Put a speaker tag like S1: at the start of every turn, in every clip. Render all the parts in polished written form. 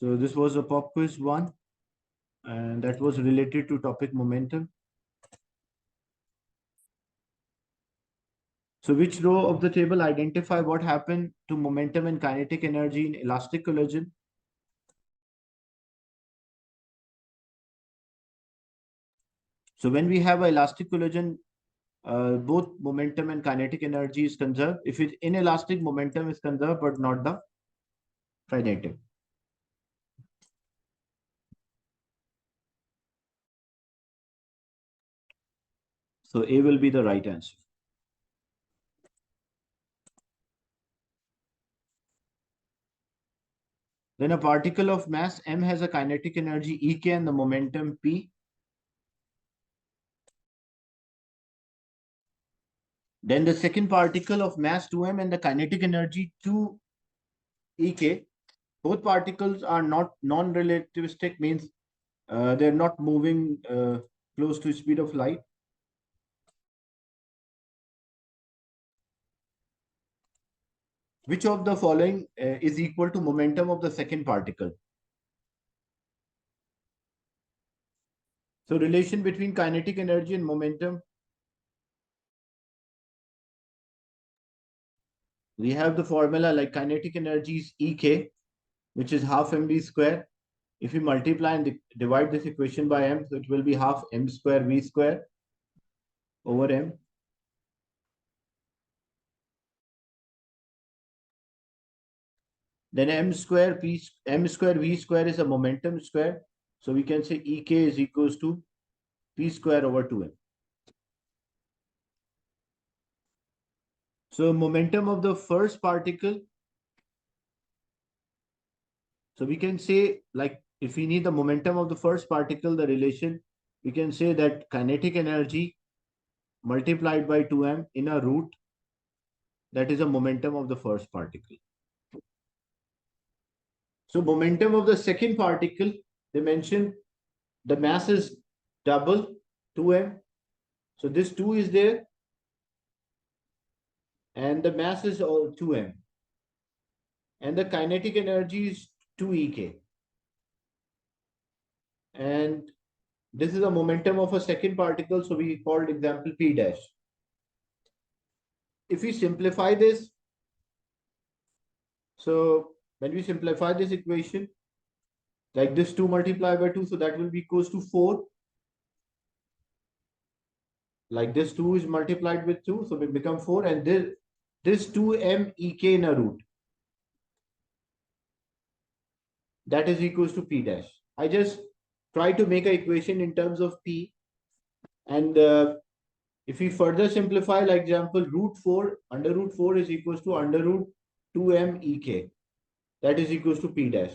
S1: So this was a pop quiz one, and that was related to topic momentum. So which row of the table identify what happened to momentum and kinetic energy in elastic collision? So when we have an elastic collision, both momentum and kinetic energy is conserved. If it's inelastic, momentum is conserved, but not the kinetic. So A will be the right answer. Then a particle of mass m has a kinetic energy Ek and the momentum P. Then the second particle of mass 2m and the kinetic energy 2 Ek. Both particles are not non-relativistic, means they're not moving close to speed of light. Which of the following is equal to momentum of the second particle? So relation between kinetic energy and momentum. We have the formula like kinetic energy is Ek, which is half mv square. If we multiply and divide this equation by m, so it will be half m square v square over m. Then m square v square is a momentum square. So we can say Ek is equals to p square over 2m. So momentum of the first particle. So we can say, like, if we need the momentum of the first particle, the relation, we can say that kinetic energy multiplied by 2m in a root, that is a momentum of the first particle. So momentum of the second particle, they mentioned the mass is double 2m. So this 2 is there and the mass is all 2m. And the kinetic energy is 2 Ek. And this is a momentum of a second particle, so we called example P dash. If we simplify this, so when we simplify this equation, like this 2 multiplied by 2, so that will be equals to 4. Like this 2 is multiplied with 2, so it become 4, and this 2m Ek in a root, that is equals to P dash. I just try to make an equation in terms of P, and if we further simplify, like example, root 4, under root 4 is equals to under root 2m Ek. That is equals to P dash.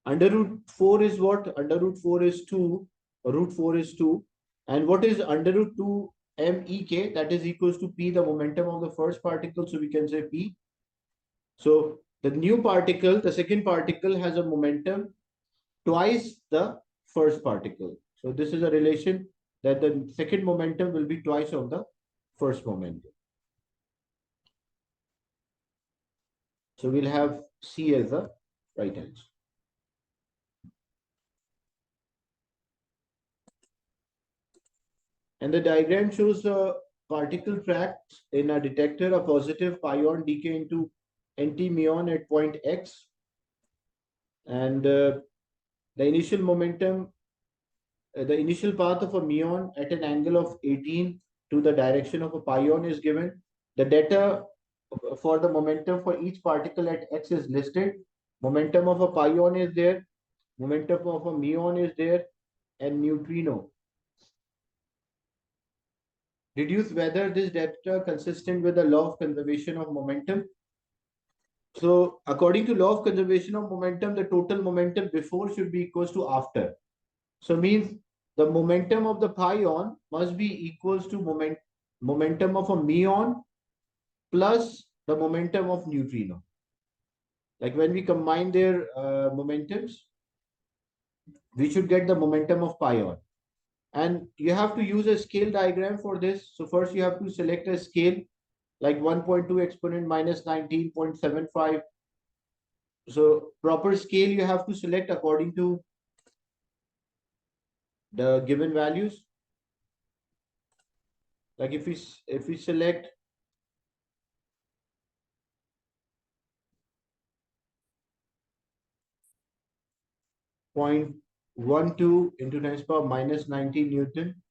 S1: Under root 4 is what? Under root 4 is 2, root 4 is 2. And what is under root 2 m Ek? That is equals to P, the momentum of the first particle. So we can say P. So the new particle, the second particle has a momentum twice the first particle. So this is a relation that the second momentum will be twice of the first momentum. So we'll have C as the right answer. And the diagram shows a particle trapped in a detector, a positive pion decay into anti-muon at point X. And the initial momentum, the initial path of a muon at an angle of 18 to the direction of a pion is given. The data for the momentum for each particle at X is listed. Momentum of a pion is there. Momentum of a muon is there. And neutrino. Deduce whether this data consistent with the law of conservation of momentum. So according to law of conservation of momentum, the total momentum before should be equals to after. So means the momentum of the pion must be equals to momentum of a muon plus the momentum of neutrino. Like when we combine their momentums, we should get the momentum of pion. And you have to use a scale diagram for this. So first you have to select a scale like 1.2 exponent minus 19.75. So proper scale you have to select according to the given values. Like if we select 0.12 into 10⁻⁻90 Newton,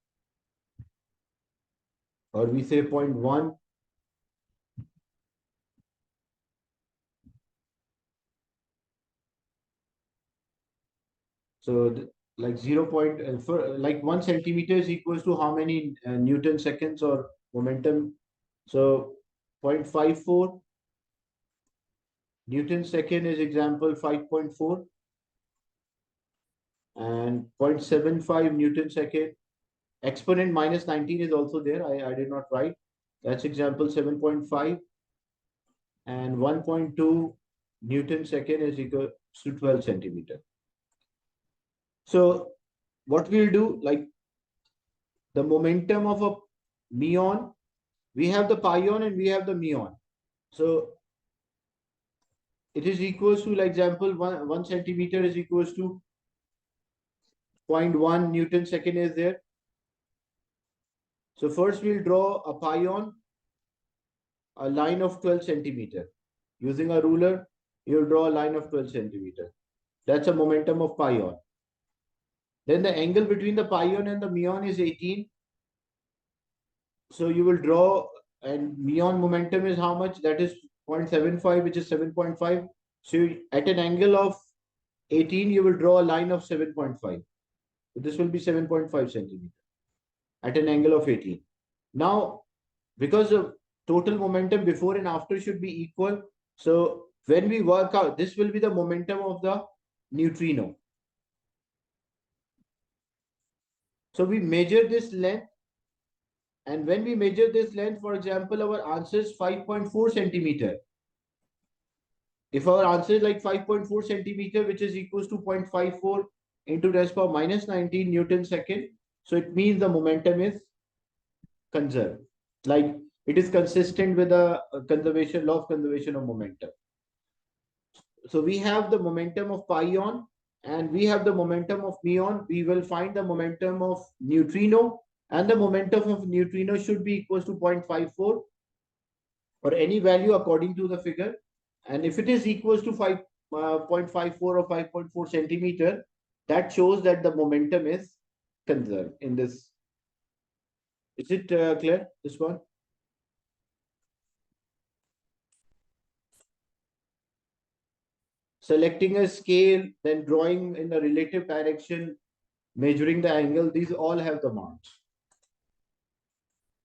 S1: or we say 0.1, so like 0. For like 1 centimeter is equals to how many Newton seconds or momentum? So 0.54 Newton second is example 5.4, and 0.75 Newton second. Exponent minus 19 is also there. I did not write. That's example 7.5, and 1.2 Newton second is equal to 12 centimeter. So what we'll do, like the momentum of a muon, we have the pion and we have the muon. So it is equals to, like example, 1 centimeter is equals to 0.1 Newton second is there. So first we'll draw a pion, a line of 12 centimeter. Using a ruler, you'll draw a line of 12 centimeter. That's a momentum of pion. Then the angle between the pion and the muon is 18. So you will draw, and muon momentum is how much? That is 0.75, which is 7.5. So at an angle of 18, you will draw a line of 7.5. So this will be 7.5 centimeter at an angle of 18. Now, because the total momentum before and after should be equal, so when we work out, this will be the momentum of the neutrino. So we measure this length, and when we measure this length, for example, our answer is 5.4 centimeter. If our answer is like 5.4 centimeter, which is equals to 0.54 into 10⁻⁻19 Newton second, so it means the momentum is conserved. Like it is consistent with the conservation law of conservation of momentum. So we have the momentum of pion and we have the momentum of muon. We will find the momentum of neutrino, and the momentum of neutrino should be equals to 0.54 or any value according to the figure. And if it is equals to 5.54 or 5.4 centimeter, that shows that the momentum is conserved in this. Is it clear, this one? Selecting a scale, then drawing in a relative direction, measuring the angle, these all have the marks.